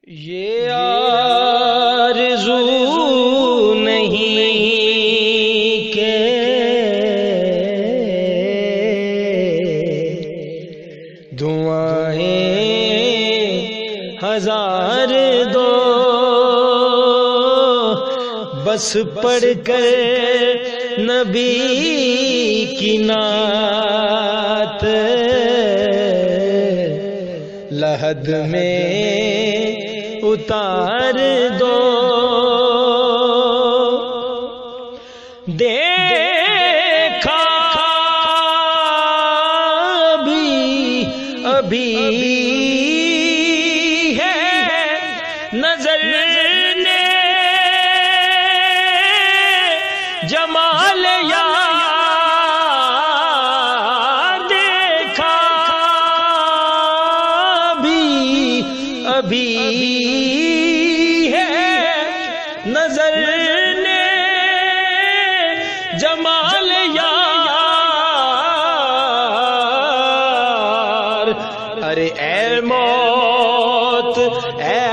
یہ آرزو نہیں کہ دعائیں ہزار دو، بس پڑھ کر نبی کی نعت لحد میں اتار دو۔ دیکھا ابھی ہے نظر نے جمال یار، دیکھا ابھی ہے نظر نے جمال یار۔ ارے اے موت، اے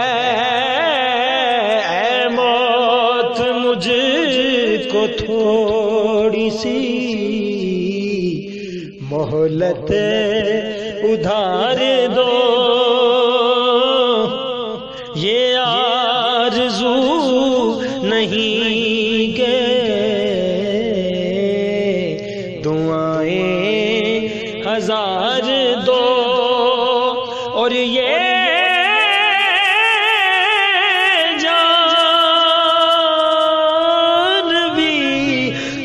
موت، مجھ کو تھوڑی سی مہلت ادھار دو۔ یہ آرزو نہیں کہ دعائیں ہزار دو، اور یہ جان بھی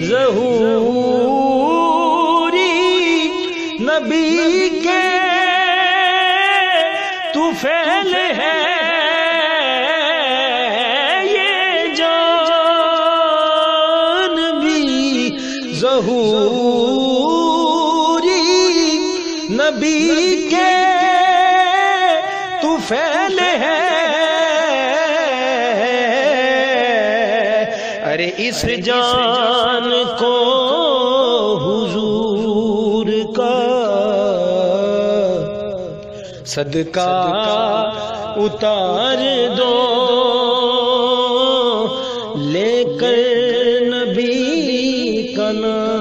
ظہوری نبی کے طفیل ہے۔ ظہوری نبی کے طفیل ہے۔ ارے اس جان کو حضور کا صدقہ اتار دو، لے کر نبی کا نام